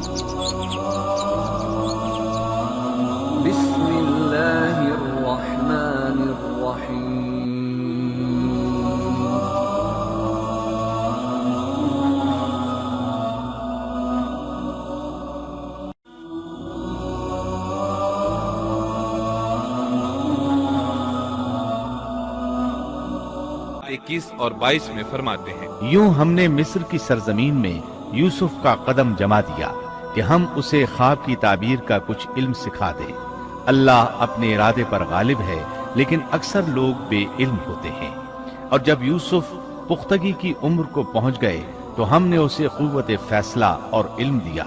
بسم اللہ الرحمن الرحیم اکیس اور 22 میں فرماتے ہیں، یوں ہم نے مصر کی سرزمین میں یوسف کا قدم جما دیا کہ ہم اسے خواب کی تعبیر کا کچھ علم سکھا دیں۔ اللہ اپنے ارادے پر غالب ہے، لیکن اکثر لوگ بے علم ہوتے ہیں۔ اور جب یوسف پختگی کی عمر کو پہنچ گئے تو ہم نے اسے قوت فیصلہ اور علم دیا۔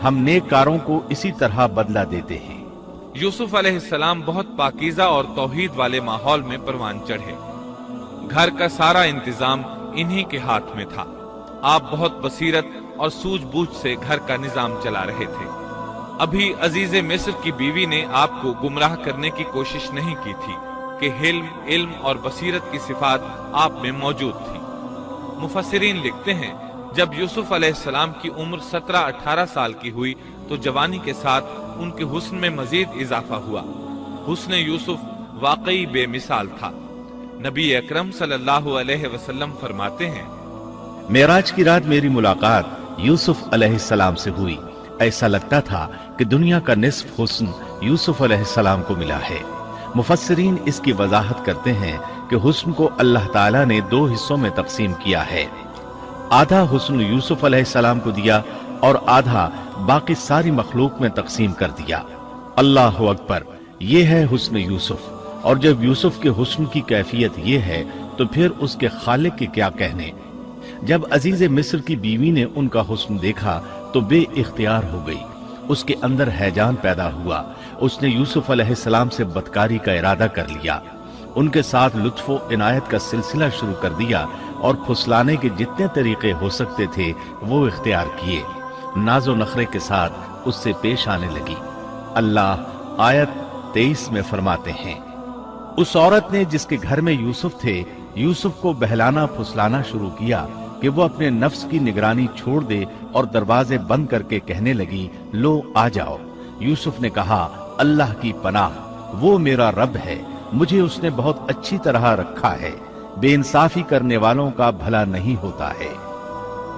ہم نیک کاروں کو اسی طرح بدلہ دیتے ہیں۔ یوسف علیہ السلام بہت پاکیزہ اور توحید والے ماحول میں پروان چڑھے۔ گھر کا سارا انتظام انہی کے ہاتھ میں تھا۔ آپ بہت بصیرت اور سوجھ بوجھ سے گھر کا نظام چلا رہے تھے۔ ابھی عزیز مصر کی بیوی نے آپ کو گمراہ کرنے کی کوشش نہیں کی تھی کہ حلم، علم اور بصیرت کی صفات آپ میں موجود تھی۔ مفسرین لکھتے ہیں، جب یوسف علیہ السلام کی عمر 17-18 سال کی ہوئی تو جوانی کے ساتھ ان کے حسن میں مزید اضافہ ہوا۔ حسن یوسف واقعی بے مثال تھا۔ نبی اکرم صلی اللہ علیہ وسلم فرماتے ہیں، معراج کی رات میری ملاقات یوسف علیہ السلام سے ہوئی۔ ایسا لگتا تھا کہ دنیا کا نصف حسن یوسف علیہ السلام کو ملا ہے۔ مفسرین اس کی وضاحت کرتے ہیں کہ حسن کو اللہ تعالیٰ نے 2 حصوں میں تقسیم کیا ہے۔ آدھا حسن یوسف علیہ السلام کو دیا اور آدھا باقی ساری مخلوق میں تقسیم کر دیا۔ اللہ اکبر، یہ ہے حسن یوسف۔ اور جب یوسف کے حسن کی کیفیت یہ ہے تو پھر اس کے خالق کے کیا کہنے۔ جب عزیز مصر کی بیوی نے ان کا حسن دیکھا تو بے اختیار ہو گئی۔ اس کے اندر ہیجان پیدا ہوا۔ اس نے یوسف علیہ السلام سے بدکاری کا ارادہ کر لیا۔ ان کے ساتھ لطف و عنایت کا سلسلہ شروع کر دیا اور پھسلانے کے جتنے طریقے ہو سکتے تھے وہ اختیار کیے۔ ناز و نخرے کے ساتھ اس سے پیش آنے لگی۔ اللہ آیت 23 میں فرماتے ہیں، اس عورت نے جس کے گھر میں یوسف تھے، یوسف کو بہلانا پھسلانا شروع کیا کہ وہ اپنے نفس کی نگرانی چھوڑ دے اور دروازے بند کر کے کہنے لگی، لو آ جاؤ۔ یوسف نے کہا، اللہ کی پناہ، وہ میرا رب ہے، مجھے اس نے بہت اچھی طرح رکھا ہے، بے انصافی کرنے والوں کا بھلا نہیں ہوتا ہے۔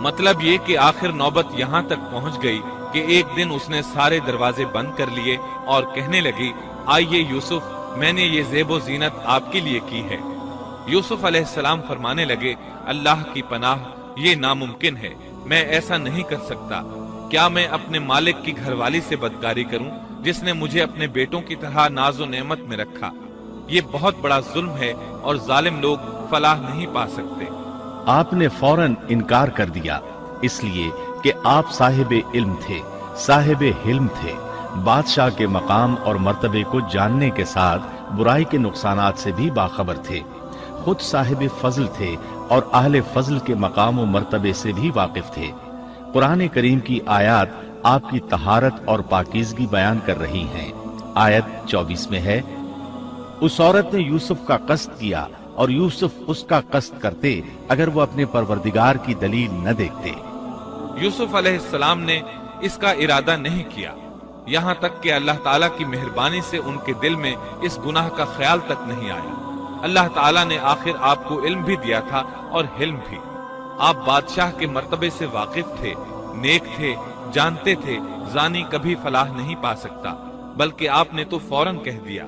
مطلب یہ کہ آخر نوبت یہاں تک پہنچ گئی کہ ایک دن اس نے سارے دروازے بند کر لیے اور کہنے لگی، آئیے یوسف، میں نے یہ زیب و زینت آپ کے لیے کی ہے۔ یوسف علیہ السلام فرمانے لگے، اللہ کی پناہ، یہ ناممکن ہے، میں ایسا نہیں کر سکتا۔ کیا میں اپنے مالک کی گھر والی سے بدکاری کروں جس نے مجھے اپنے بیٹوں کی طرح ناز و نعمت میں رکھا؟ یہ بہت بڑا ظلم ہے اور ظالم لوگ فلاح نہیں پا سکتے۔ آپ نے فوراً انکار کر دیا، اس لیے کہ آپ صاحب علم تھے، صاحب حلم تھے، بادشاہ کے مقام اور مرتبے کو جاننے کے ساتھ برائی کے نقصانات سے بھی باخبر تھے، خود صاحب فضل تھے اور اہل فضل کے مقام و مرتبے سے بھی واقف تھے۔ قرآن کریم کی آیات آپ کی طہارت اور پاکیزگی بیان کر رہی ہیں۔ آیت 24 میں ہے، اس عورت نے یوسف کا قصد کیا اور یوسف اس کا قصد کرتے اگر وہ اپنے پروردگار کی دلیل نہ دیکھتے۔ یوسف علیہ السلام نے اس کا ارادہ نہیں کیا، یہاں تک کہ اللہ تعالیٰ کی مہربانی سے ان کے دل میں اس گناہ کا خیال تک نہیں آیا۔ اللہ تعالیٰ نے آخر آپ کو علم بھی دیا تھا اور حلم بھی۔ آپ بادشاہ کے مرتبے سے واقف تھے، نیک تھے، جانتے تھے زانی کبھی فلاح نہیں پا سکتا، بلکہ آپ نے تو فوراً کہہ دیا،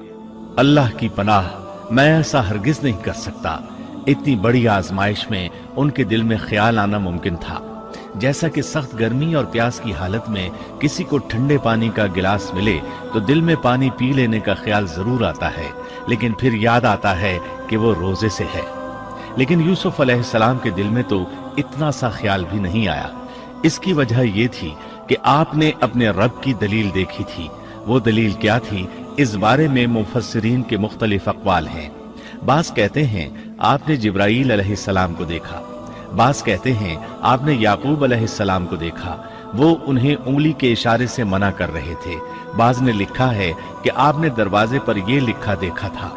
اللہ کی پناہ، میں ایسا ہرگز نہیں کر سکتا۔ اتنی بڑی آزمائش میں ان کے دل میں خیال آنا ممکن تھا، جیسا کہ سخت گرمی اور پیاس کی حالت میں کسی کو ٹھنڈے پانی کا گلاس ملے تو دل میں پانی پی لینے کا خیال ضرور آتا ہے، لیکن پھر یاد آتا ہے کہ وہ روزے سے ہے۔ لیکن یوسف علیہ السلام کے دل میں تو اتنا سا خیال بھی نہیں آیا۔ اس کی وجہ یہ تھی کہ آپ نے اپنے رب کی دلیل دیکھی تھی۔ وہ دلیل کیا تھی، اس بارے میں مفسرین کے مختلف اقوال ہیں۔ بعض کہتے ہیں آپ نے جبرائیل علیہ السلام کو دیکھا، بعض کہتے ہیں آپ نے یعقوب علیہ السلام کو دیکھا، وہ انہیں انگلی کے اشارے سے منع کر رہے تھے۔ بعض نے لکھا ہے کہ آپ نے دروازے پر یہ لکھا دیکھا تھا،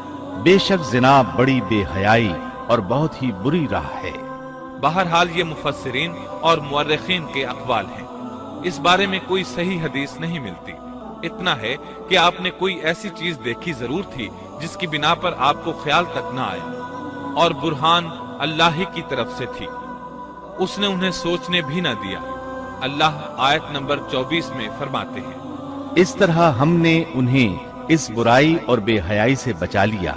بے شک زنا بڑی بے حیائی اور بہت ہی بری راہ ہے۔ بہرحال یہ مفسرین اور مورخین کے اقوال ہیں۔ اس بارے میں کوئی صحیح حدیث نہیں ملتی۔ اتنا ہے کہ آپ نے کوئی ایسی چیز دیکھی ضرور تھی جس کی بنا پر آپ کو خیال تک نہ آیا، اور برہان اللہ ہی کی طرف سے تھی، اس نے انہیں سوچنے بھی نہ دیا۔ اللہ آیت نمبر 24 میں فرماتے ہیں، اس طرح ہم نے انہیں اس برائی اور بے حیائی سے بچا لیا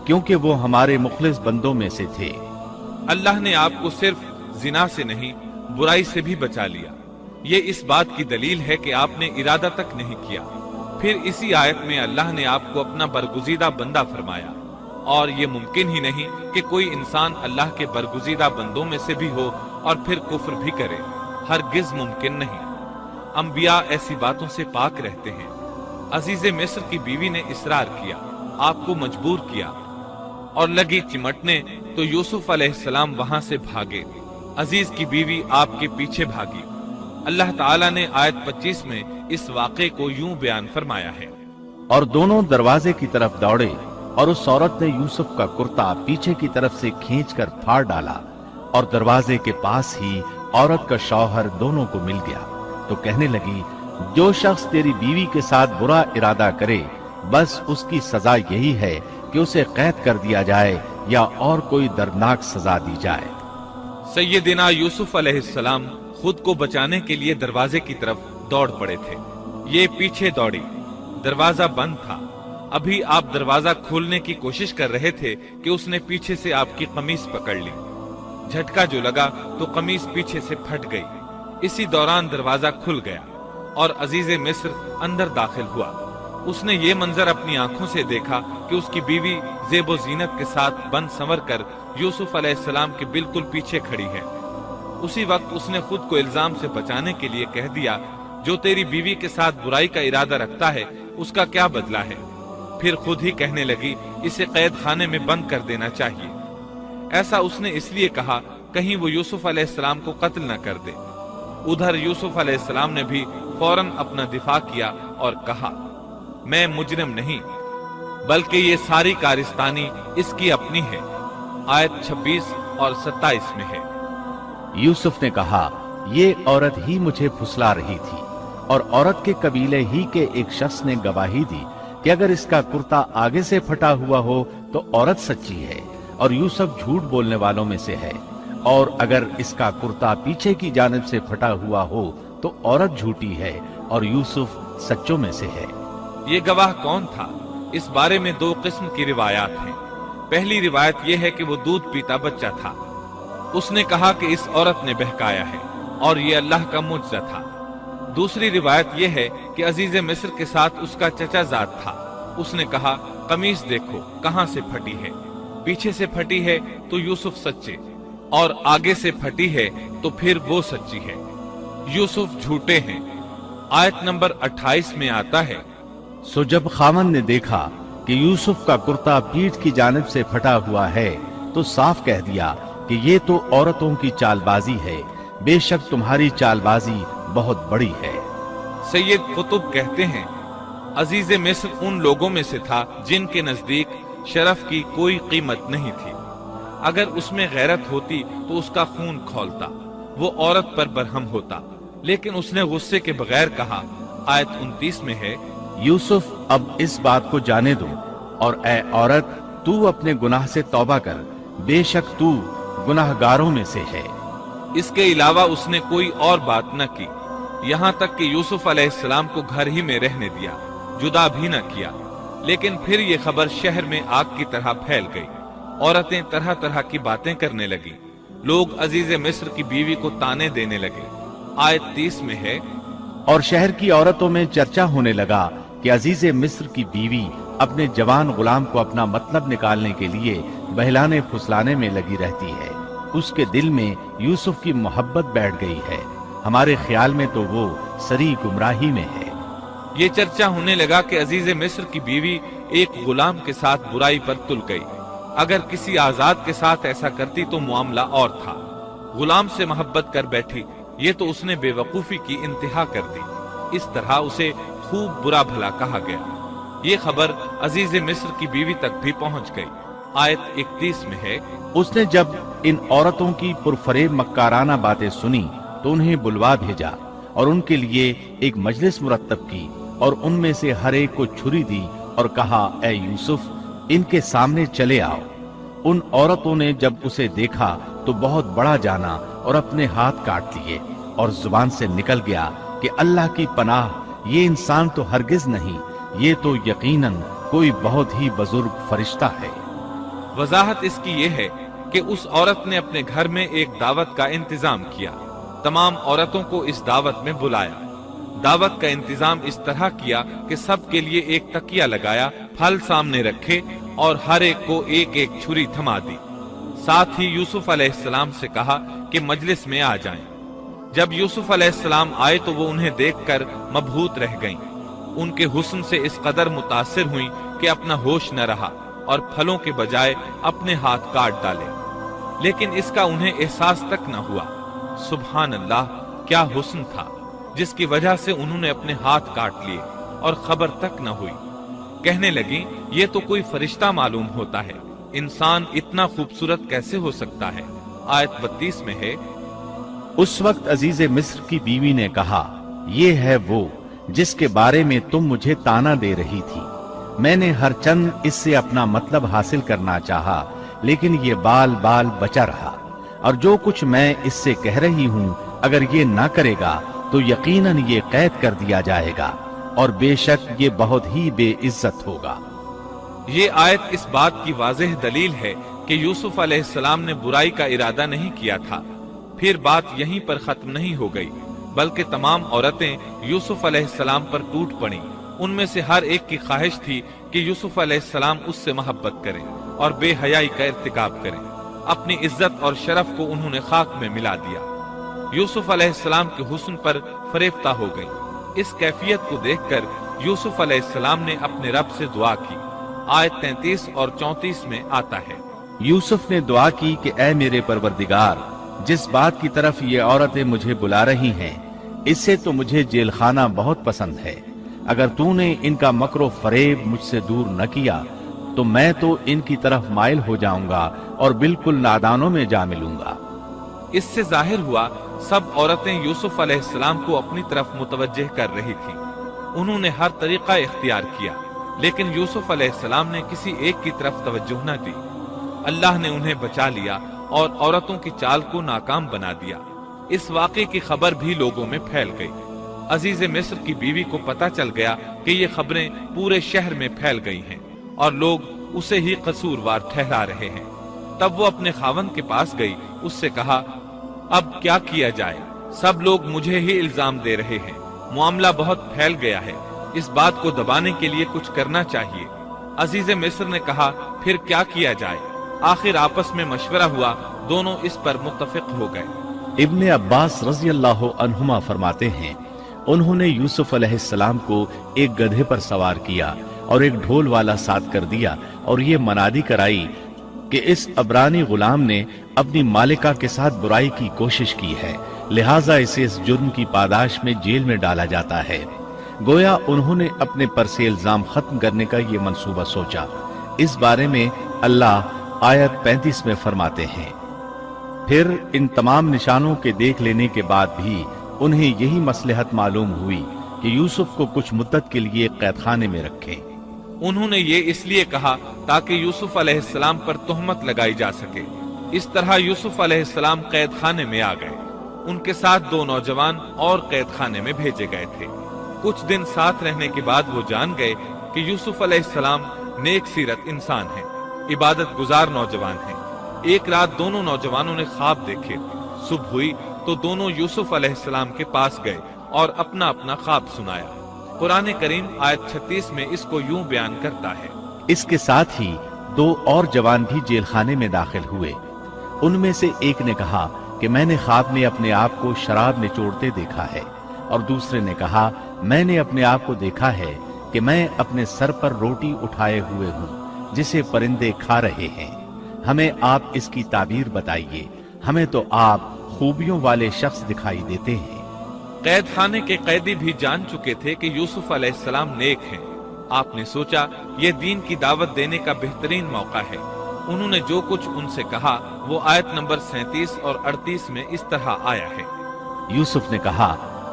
کیونکہ وہ ہمارے مخلص بندوں میں سے تھے۔ اللہ نے آپ کو صرف زنا سے نہیں برائی سے بھی بچا لیا۔ یہ اس بات کی دلیل ہے کہ آپ نے ارادہ تک نہیں کیا۔ پھر اسی آیت میں اللہ نے آپ کو اپنا برگزیدہ بندہ فرمایا، اور یہ ممکن ہی نہیں کہ کوئی انسان اللہ کے برگزیدہ بندوں میں سے بھی ہو اور پھر کفر بھی کرے، ہرگز ممکن نہیں۔ انبیاء ایسی باتوں سے پاک رہتے ہیں۔ عزیز مصر کی بیوی نے اصرار کیا، آپ کو مجبور کیا، اور لگی چمٹنے تو یوسف علیہ السلام وہاں سے بھاگے۔ عزیز کی بیوی آپ کے پیچھے بھاگی۔ اللہ تعالیٰ نے آیت 25 میں اس واقعے کو یوں بیان فرمایا ہے، اور دونوں دروازے کی طرف دوڑے، اور اس عورت نے یوسف کا کرتا پیچھے کی طرف سے کھینچ کر پھاڑ ڈالا، اور دروازے کے پاس ہی عورت کا شوہر دونوں کو مل گیا، تو کہنے لگی، جو شخص تیری بیوی کے ساتھ برا ارادہ کرے بس اس کی سزا یہی ہے کہ اسے قید کر دیا جائے یا اور کوئی دردناک سزا دی جائے۔ سیدنا یوسف علیہ السلام خود کو بچانے کے لیے دروازے کی طرف دوڑ پڑے تھے۔ یہ پیچھے دوڑی، دروازہ بند تھا۔ ابھی آپ دروازہ کھولنے کی کوشش کر رہے تھے کہ اس نے پیچھے سے آپ کی قمیص پکڑ لی۔ جھٹکا جو لگا تو قمیص پیچھے سے پھٹ گئی۔ اسی دوران دروازہ کھل گیا اور عزیز مصر اندر داخل ہوا۔ اس نے یہ منظر اپنی آنکھوں سے دیکھا کہ اس کی بیوی زیب و زینت کے ساتھ بن سنور کر یوسف علیہ السلام کے بالکل پیچھے کھڑی ہے۔ اسی وقت اس نے خود کو الزام سے بچانے کے لیے کہہ دیا، جو تیری بیوی کے ساتھ برائی کا ارادہ رکھتا ہے اس کا کیا بدلہ ہے؟ پھر خود ہی کہنے لگی، اسے قید خانے میں بند کر دینا چاہیے۔ ایسا اس نے اس لیے کہا کہیں وہ یوسف علیہ السلام کو قتل نہ کر دے۔ ادھر یوسف علیہ السلام نے بھی فوراً اپنا دفاع کیا اور کہا، میں مجرم نہیں، بلکہ یہ ساری کارستانی اس کی اپنی ہے۔ آیت 26 اور 27 میں ہے۔ یوسف نے کہا، یہ عورت ہی مجھے پھسلا رہی تھی، اور عورت کے قبیلے ہی کے ایک شخص نے گواہی دی کہ اگر اس کا کرتا آگے سے پھٹا ہوا ہو تو عورت سچی ہے اور یوسف جھوٹ بولنے والوں میں سے ہے، اور اگر اس کا کرتا پیچھے کی جانب سے پھٹا ہوا ہو تو عورت جھوٹی ہے اور یوسف سچوں میں سے ہے۔ یہ گواہ کون تھا؟ اس بارے میں دو قسم کی روایات ہیں۔ پہلی روایت یہ ہے کہ وہ دودھ پیتا بچہ تھا۔ اس نے کہا کہ اس عورت نے بہکایا ہے اور یہ اللہ کا معجزہ تھا۔ دوسری روایت یہ ہے کہ عزیز مصر کے ساتھ اس کا چچا زاد تھا۔ اس نے کہا، قمیص دیکھو کہاں سے پھٹی ہے، پیچھے سے پھٹی ہے تو یوسف سچے، اور آگے سے پھٹی ہے تو پھر وہ سچی ہے، یوسف جھوٹے ہیں۔ آیت نمبر 28 میں آتا ہے، سو جب خاوند نے دیکھا کہ یوسف کا کرتا پیٹھ کی جانب سے پھٹا ہوا ہے تو صاف کہہ دیا کہ یہ تو عورتوں کی چال بازی ہے، بے شک تمہاری چال بازی بہت بڑی ہے۔ سید قطب کہتے ہیں، عزیز مصر ان لوگوں میں سے تھا جن کے نزدیک شرف کی کوئی قیمت نہیں تھی۔ اگر اس میں غیرت ہوتی تو اس کا خون کھولتا، وہ عورت پر برہم ہوتا، لیکن اس نے غصے کے بغیر کہا۔ آیت 29 میں ہے، یوسف اب اس بات کو جانے دو، اور اے عورت تو اپنے گناہ سے توبہ کر، بے شک تو گناہ گاروں میں سے ہے۔ اس کے علاوہ اس نے کوئی اور بات نہ کی، یہاں تک کہ یوسف علیہ السلام کو گھر ہی میں رہنے دیا، جدا بھی نہ کیا۔ لیکن پھر یہ خبر شہر میں آگ کی طرح پھیل گئی، عورتیں طرح طرح کی باتیں کرنے لگی، لوگ عزیز مصر کی بیوی کو تانے دینے لگے۔ آیت 30 میں ہے، اور شہر کی عورتوں میں چرچا ہونے لگا کہ عزیز مصر کی بیوی اپنے جوان غلام کو اپنا مطلب نکالنے کے لیے بہلانے پھسلانے میں لگی رہتی ہے، اس کے دل میں یوسف کی محبت بیٹھ گئی ہے، ہمارے خیال میں تو وہ سری گمراہی میں ہے۔ یہ چرچا ہونے لگا کہ عزیز مصر کی بیوی ایک غلام کے ساتھ برائی پر تل گئی۔ اگر کسی آزاد کے ساتھ ایسا کرتی تو معاملہ اور تھا، غلام سے محبت کر بیٹھی، یہ تو اس نے بے وقوفی کی انتہا کر دی۔ اس طرح اسے خوب برا بھلا کہا گیا۔ یہ خبر عزیز مصر کی بیوی تک بھی پہنچ گئی۔ آیت 31 میں ہے، اس نے جب ان عورتوں کی پرفریب مکارانہ باتیں سنی تو انہیں بلوا بھیجا، اور ان کے لیے ایک مجلس مرتب کی اور ان میں سے ہر ایک کو چھری دی اور کہا اے یوسف ان کے سامنے چلے آؤ۔ ان عورتوں نے جب اسے دیکھا تو بہت بڑا جانا اور اپنے ہاتھ کاٹ لیے، اور زبان سے نکل گیا کہ اللہ کی پناہ، یہ انسان تو ہرگز نہیں، یہ تو یقیناً کوئی بہت ہی بزرگ فرشتہ ہے۔ وضاحت اس کی یہ ہے کہ اس عورت نے اپنے گھر میں ایک دعوت کا انتظام کیا، تمام عورتوں کو اس دعوت میں بلایا، دعوت کا انتظام اس طرح کیا کہ سب کے لیے ایک تکیہ لگایا، پھل سامنے رکھے اور ہر ایک کو ایک ایک چھری تھما دی۔ ساتھ ہی یوسف علیہ السلام سے کہا کہ مجلس میں آ جائیں۔ جب یوسف علیہ السلام آئے تو وہ انہیں دیکھ کر مبہوت رہ گئیں، ان کے حسن سے اس قدر متاثر ہوئیں کہ اپنا ہوش نہ رہا اور پھلوں کے بجائے اپنے ہاتھ کاٹ ڈالے، لیکن اس کا انہیں احساس تک نہ ہوا۔ سبحان اللہ، کیا حسن تھا جس کی وجہ سے انہوں نے اپنے ہاتھ کاٹ لیے اور خبر تک نہ ہوئی۔ کہنے لگیں یہ تو کوئی فرشتہ معلوم ہوتا ہے، انسان اتنا خوبصورت کیسے ہو سکتا ہے۔ آیت 32 میں ہے، اس وقت عزیز مصر کی بیوی نے کہا یہ ہے وہ جس کے بارے میں تم مجھے تانا دے رہی تھی، میں نے ہر چند اس سے اپنا مطلب حاصل کرنا چاہا لیکن یہ بال بال بچا رہا، اور جو کچھ میں اس سے کہہ رہی ہوں اگر یہ نہ کرے گا تو یقیناً یہ قید کر دیا جائے گا اور بے شک یہ بہت ہی بے عزت ہوگا۔ یہ آیت اس بات کی واضح دلیل ہے کہ یوسف علیہ السلام نے برائی کا ارادہ نہیں کیا تھا۔ پھر بات یہیں پر ختم نہیں ہو گئی، بلکہ تمام عورتیں یوسف علیہ السلام پر ٹوٹ پڑیں۔ ان میں سے ہر ایک کی خواہش تھی کہ یوسف علیہ السلام اس سے محبت کریں اور بے حیائی کا ارتکاب کریں۔ اپنی عزت اور شرف کو انہوں نے خاک میں ملا دیا۔ یوسف علیہ السلام کے حسن پر فریفتہ ہو گئی۔ اس کیفیت کو دیکھ کر یوسف علیہ السلام نے اپنے رب سے دعا کی۔ آیت 33 اور 34 میں آتا ہے، یوسف نے دعا کی کہ اے میرے پروردگار، جس بات کی طرف یہ عورتیں مجھے بلا رہی ہیں اس سے تو مجھے جیل خانہ بہت پسند ہے۔ اگر تو نے ان کا مکر و فریب مجھ سے دور نہ کیا تو میں تو ان کی طرف مائل ہو جاؤں گا اور بالکل نادانوں میں جا ملوں گا۔ اس سے ظاہر ہوا سب عورتیں یوسف علیہ السلام کو اپنی طرف متوجہ کر رہی تھیں۔ انہوں نے ہر طریقہ اختیار کیا لیکن یوسف علیہ السلام نے کسی ایک کی طرف توجہ نہ دی۔ اللہ نے انہیں بچا لیا اور عورتوں کی چال کو ناکام بنا دیا۔ اس واقعے کی خبر بھی لوگوں میں پھیل گئی۔ عزیز مصر کی بیوی کو پتہ چل گیا کہ یہ خبریں پورے شہر میں پھیل گئی ہیں اور لوگ اسے ہی قصوروار ٹھہرا رہے ہیں۔ تب وہ اپنے خاوند کے پاس گئی، اس سے کہا اب کیا کیا جائے؟ سب لوگ مجھے ہی الزام دے رہے ہیں، معاملہ بہت پھیل گیا ہے، اس بات کو دبانے کے لیے کچھ کرنا چاہیے۔ عزیز مصر نے کہا پھر کیا کیا جائے؟ آخر آپس میں مشورہ ہوا، دونوں اس پر متفق ہو گئے۔ ابن عباس رضی اللہ عنہما فرماتے ہیں انہوں نے یوسف علیہ السلام کو ایک گدھے پر سوار کیا اور ایک ڈھول والا ساتھ کر دیا اور یہ منادی کرائی کہ اس عبرانی غلام نے اپنی مالکہ کے ساتھ برائی کی کوشش کی ہے، لہٰذا اسے اس جرم کی پاداش میں جیل میں ڈالا جاتا ہے۔ گویا انہوں نے اپنے پر سے الزام ختم کرنے کا یہ منصوبہ سوچا۔ اس بارے میں اللہ آیت 35 میں فرماتے ہیں، پھر ان تمام نشانوں کے دیکھ لینے کے بعد بھی انہیں یہی مصلحت معلوم ہوئی کہ یوسف کو کچھ مدت کے لیے قید خانے میں رکھیں۔ انہوں نے یہ اس لیے کہا تاکہ یوسف علیہ السلام پر تہمت لگائی جا سکے۔ اس طرح یوسف علیہ السلام قید خانے میں آ گئے۔ ان کے ساتھ 2 نوجوان اور قید خانے میں بھیجے گئے تھے۔ کچھ دن ساتھ رہنے کے بعد وہ جان گئے کہ یوسف علیہ السلام نیک سیرت انسان ہیں، عبادت گزار نوجوان ہیں۔ ایک رات دونوں نوجوانوں نے خواب دیکھے۔ صبح ہوئی تو دونوں یوسف علیہ السلام کے پاس گئے اور اپنا اپنا خواب سنایا۔ قرآن کریم آیت 36 میں اس کو یوں بیان کرتا ہے، اس کے ساتھ ہی 2 اور جوان بھی جیل خانے میں داخل ہوئے۔ ان میں سے ایک نے کہا کہ میں نے خواب میں اپنے آپ کو شراب نچوڑتے دیکھا ہے، اور دوسرے نے کہا میں نے اپنے آپ کو دیکھا ہے کہ میں اپنے سر پر روٹی اٹھائے ہوئے ہوں جسے پرندے کھا رہے ہیں۔ ہمیں آپ اس کی تعبیر بتائیے، ہمیں تو آپ خوبیوں والے شخص دکھائی دیتے ہیں۔ قید خانے کے قیدی بھی جان چکے تھے کہ یوسف علیہ السلام نیک ہیں۔ آپ نے سوچا یہ دین کی دعوت دینے کا بہترین موقع ہے۔ انہوں نے جو کچھ ان سے کہا وہ آیت نمبر 37 اور 38 میں اس طرح آیا ہے، یوسف نے کہا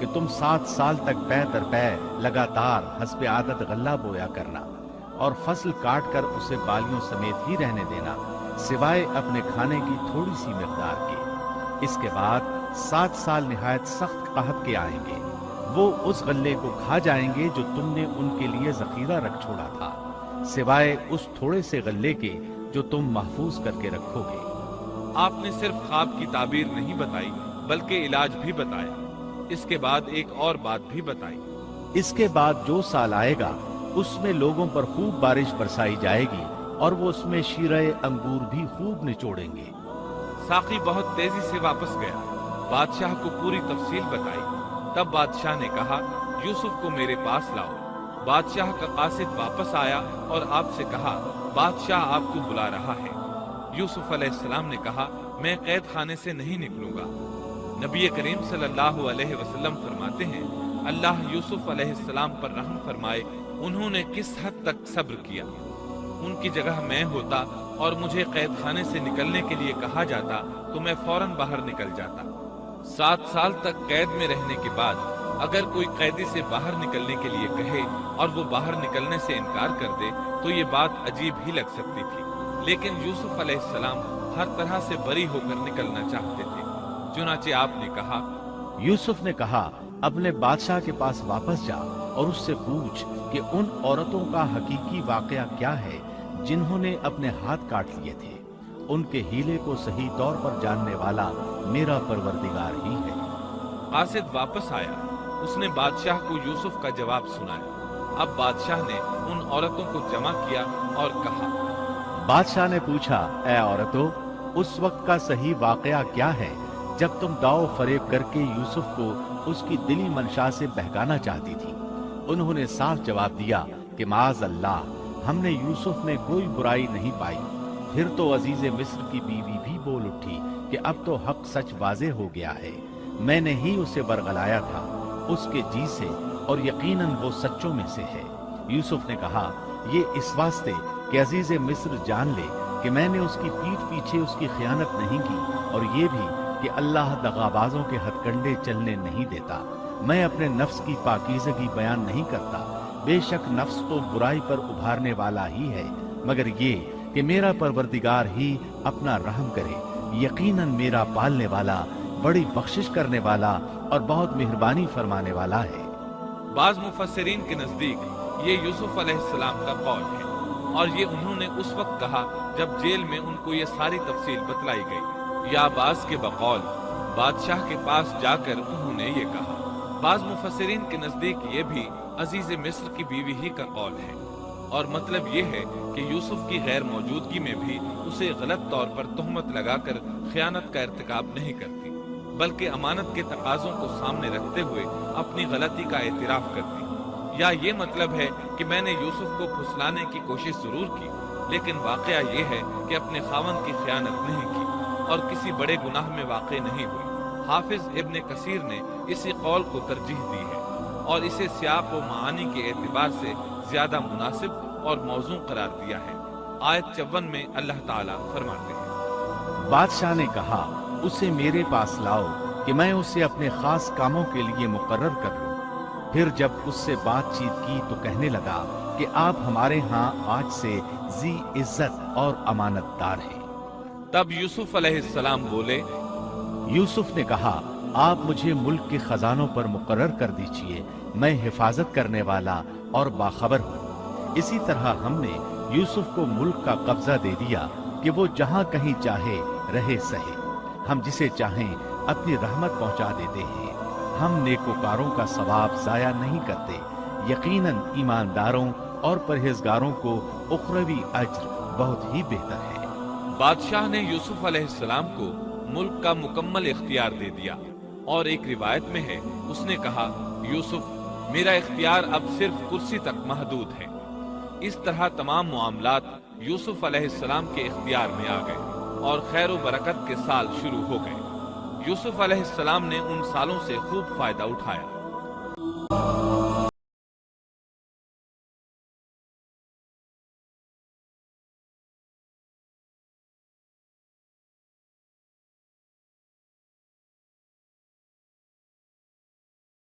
کہ تم 7 سال تک بے در بے لگاتار حسب عادت غلہ بویا کرنا اور فصل کاٹ کر اسے بالیوں سمیت ہی رہنے دینا، سوائے اپنے کھانے کی تھوڑی سی مقدار کے۔ اس کے بعد 7 سال نہایت سخت قحط کے آئیں گے، وہ اس غلے کو کھا جائیں گے جو تم نے ان کے لیے ذخیرہ رکھ چھوڑا تھا، سوائے اس تھوڑے سے غلے کے جو تم محفوظ کر کے رکھو گے۔ آپ نے صرف خواب کی تعبیر نہیں بتائی بلکہ علاج بھی بتایا۔ اس کے بعد ایک اور بات بھی بتائی۔ اس کے بعد جو سال آئے گا اس میں لوگوں پر خوب بارش برسائی جائے گی اور وہ اس میں شیرہ انگور بھی خوب نچوڑیں گے۔ ساقی بہت تیزی سے واپس گیا، بادشاہ کو پوری تفصیل بتائی۔ تب بادشاہ نے کہا، یوسف کو میرے پاس لاؤ۔ بادشاہ کا قاصد واپس آیا اور آپ سے کہا، بادشاہ آپ کو بلا رہا ہے۔ یوسف علیہ السلام نے کہا، میں قید خانے سے نہیں نکلوں گا۔ نبی کریم صلی اللہ علیہ وسلم فرماتے ہیں، اللہ یوسف علیہ السلام پر رحم فرمائے، انہوں نے کس حد تک صبر کیا۔ ان کی جگہ میں ہوتا اور مجھے قید خانے سے نکلنے کے لیے کہا جاتا تو میں فوراً باہر نکل جاتا۔ 7 سال تک قید میں رہنے کے بعد اگر کوئی قیدی سے باہر نکلنے کے لیے کہے اور وہ باہر نکلنے سے انکار کر دے تو یہ بات عجیب ہی لگ سکتی تھی، لیکن یوسف علیہ السلام ہر طرح سے بری ہو کر نکلنا چاہتے تھے۔ چنانچہ آپ نے کہا، یوسف نے کہا، اپنے بادشاہ کے پاس واپس جا اور اس سے پوچھ کہ ان عورتوں کا حقیقی واقعہ کیا ہے جنہوں نے اپنے ہاتھ کاٹ لیے تھے۔ ان کے ہیلے کو صحیح طور پر جاننے والا میرا پروردگار ہی ہے۔ قاصد واپس آیا، اس نے بادشاہ کو یوسف کا جواب سنایا۔ اب بادشاہ نے ان عورتوں کو جمع کیا اور کہا، بادشاہ نے پوچھا، اے عورتوں، اس وقت کا صحیح واقعہ کیا ہے جب تم داؤ فریب کر کے یوسف کو اس کی دلی منشا سے بہکانا چاہتی تھی؟ انہوں نے صاف جواب دیا کہ معاذ اللہ، ہم نے یوسف میں کوئی برائی نہیں پائی۔ پھر تو عزیز مصر کی بیوی بھی بول اٹھی کہ اب تو حق سچ واضح ہو گیا ہے، میں نے ہی اسے برگلایا تھا اس کے جی سے، اور یقیناً وہ سچوں میں سے ہے۔ یوسف نے کہا، یہ اس واسطے کہ عزیز مصر جان لے کہ میں نے اس کی پیٹھ پیچھے اس کی خیانت نہیں کی، اور یہ بھی کہ اللہ دغابازوں کے ہتھ کنڈے چلنے نہیں دیتا۔ میں اپنے نفس کی پاکیزگی بیان نہیں کرتا، بے شک نفس تو برائی پر ابھارنے والا ہی ہے، مگر یہ کہ میرا پروردگار ہی اپنا رحم کرے، یقیناً میرا پالنے والا، بڑی بخشش کرنے والا اور بہت مہربانی فرمانے والا ہے۔ بعض مفسرین کے نزدیک یہ یوسف علیہ السلام کا قول ہے، اور یہ انہوں نے اس وقت کہا جب جیل میں ان کو یہ ساری تفصیل بتلائی گئی، یا بعض کے بقول بادشاہ کے پاس جا کر انہوں نے یہ کہا۔ بعض مفسرین کے نزدیک یہ بھی عزیز مصر کی بیوی ہی کا قول ہے، اور مطلب یہ ہے کہ یوسف کی غیر موجودگی میں بھی اسے غلط طور پر تہمت لگا کر خیانت کا ارتکاب نہیں کرتی، بلکہ امانت کے تقاضوں کو سامنے رکھتے ہوئے اپنی غلطی کا اعتراف کرتی۔ یا یہ مطلب ہے کہ میں نے یوسف کو پھسلانے کی کوشش ضرور کی، لیکن واقعہ یہ ہے کہ اپنے خاوند کی خیانت نہیں کی اور کسی بڑے گناہ میں واقع نہیں ہوئی۔ حافظ ابن کثیر نے اسی قول کو ترجیح دی ہے اور اسے سیاق و معانی کے اعتبار سے زیادہ مناسب اور موزوں قرار دیا ہے۔ آیت 54 میں اللہ تعالیٰ فرماتے ہیں، بادشاہ نے کہا، اسے میرے پاس لاؤ کہ میں اسے اپنے خاص کاموں کے لیے مقرر کر لوں۔ پھر جب اس سے بات چیت کی تو کہنے لگا کہ آپ ہمارے ہاں آج سے ذی عزت اور امانت دار ہیں۔ تب یوسف علیہ السلام بولے، یوسف نے کہا، آپ مجھے ملک کے خزانوں پر مقرر کر دیجئے، میں حفاظت کرنے والا اور باخبر ہوں۔ اسی طرح ہم نے یوسف کو ملک کا قبضہ دے دیا کہ وہ جہاں کہیں چاہے رہے سہے، ہم جسے چاہیں اپنی رحمت پہنچا دیتے ہیں، ہم نیکوکاروں کا ثواب ضائع نہیں کرتے، یقیناً ایمانداروں اور پرہیزگاروں کو اخروی اجر بہت ہی بہتر ہے۔ بادشاہ نے یوسف علیہ السلام کو ملک کا مکمل اختیار دے دیا، اور ایک روایت میں ہے اس نے کہا، یوسف، میرا اختیار اب صرف کرسی تک محدود ہے۔ اس طرح تمام معاملات یوسف علیہ السلام کے اختیار میں آ گئے اور خیر و برکت کے سال شروع ہو گئے۔ یوسف علیہ السلام نے ان سالوں سے خوب فائدہ اٹھایا۔